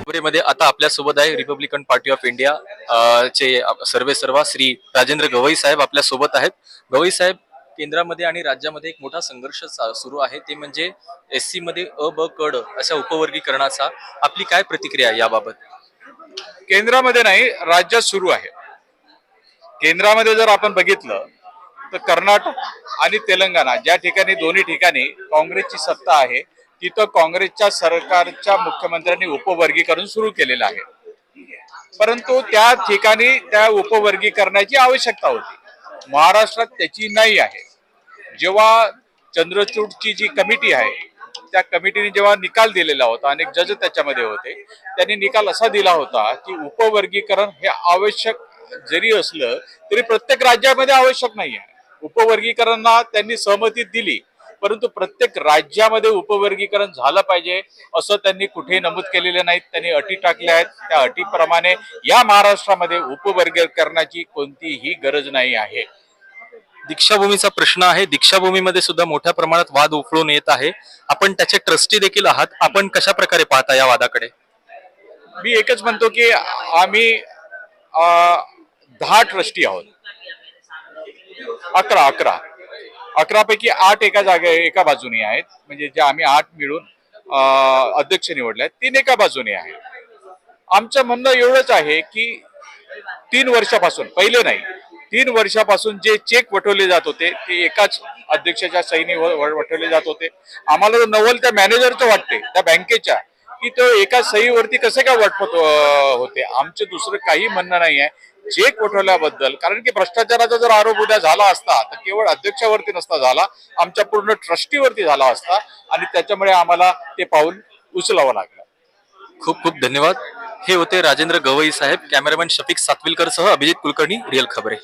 खबरेमध्ये आता आपल्या सोबत आहे रिपब्लिकन पार्टी ऑफ इंडिया चे सर्वे सर्वा श्री राजेंद्र गवई साहेब आपल्या सोबत आहेत. गवई साहेब, केंद्रामध्ये आणि राज्यामध्ये एक मोठा संघर्ष सुरू आहे, ते म्हणजे SC मध्ये अ ब क ड अशा उपवर्गीकरणाचा. आपली काय प्रतिक्रिया आहे याबाबत? केंद्रामध्ये नाही, राज्यात सुरू आहे. केंद्रामध्ये जर आपण बघितलं तर कर्नाटक आणि तेलंगणा ज्या ठिकाणी दोन्ही ठिकाणी काँग्रेसची सत्ता आहे, तिथं काँग्रेसच्या सरकारच्या मुख्यमंत्र्यांनी उपवर्गीकरण सुरू केलेलं आहे. परंतु त्या ठिकाणी त्या उपवर्गीकरणाची आवश्यकता होती. महाराष्ट्रात त्याची नाही आहे. जेव्हा चंद्रचूडची जी कमिटी आहे, त्या कमिटीने जेव्हा निकाल दिलेला होता, अनेक जज त्याच्यामध्ये होते, त्यांनी निकाल असा दिला होता की उपवर्गीकरण हे आवश्यक जरी असलं तरी प्रत्येक राज्यामध्ये आवश्यक नाही आहे. उपवर्गीकरणाला त्यांनी सहमती दिली, परंतु प्रत्येक राज्यामध्ये उपवर्गीकरण झालं पाहिजे असं त्यांनी कुठेही नमूद केलेले नाहीत. त्यांनी अटी टाकल्या आहेत. त्या अटीप्रमाणे या महाराष्ट्रामध्ये उपवर्गीकरणाची कोणतीही गरज नाही आहे. दीक्षाभूमीचा प्रश्न आहे. दीक्षाभूमीमध्ये सुद्धा मोठ्या प्रमाणात वाद उफळून येत आहे. आपण त्याचे ट्रस्टी देखील आहात. आपण कशा प्रकारे पाहता या वादाकडे? मी एकच म्हणतो की आम्ही 10 ट्रस्टी आहोत. 11 पैकी 8 एका बाजूने आहेत. म्हणजे जे आम्ही 8 मिळून अध्यक्ष निवडले आहेत, 3 एका बाजूने आहे. आमचं म्हणणं एवढंच आहे की 3 वर्षापासून, पहिले नाही, 3 वर्षापासून जे चेक वठवले जात होते ते एकाच अध्यक्षाच्या सहीने वठवले जात होते. आम्हाला नवल त्या मॅनेजरचं वाटते, त्या बँकेच्या, की तो एका सहीवरती कसे काय वटवत होते. आमचं दुसरं काही म्हणणं नाही आहे चेक वठवल्याबद्दल. कारण की भ्रष्टाचाराचा जर आरोप उद्या झाला असता तर केवळ अध्यक्षावरती नसता झाला, आमच्या पूर्ण ट्रस्टीवरती झाला असता, आणि त्याच्यामुळे आम्हाला ते पाऊल उचलावं लागलं. खूप खूप धन्यवाद. हे होते राजेंद्र गवई साहेब. कॅमेरामॅन शफिक सातविलकर सह अभिजित कुलकर्णी, रिअल खबरे.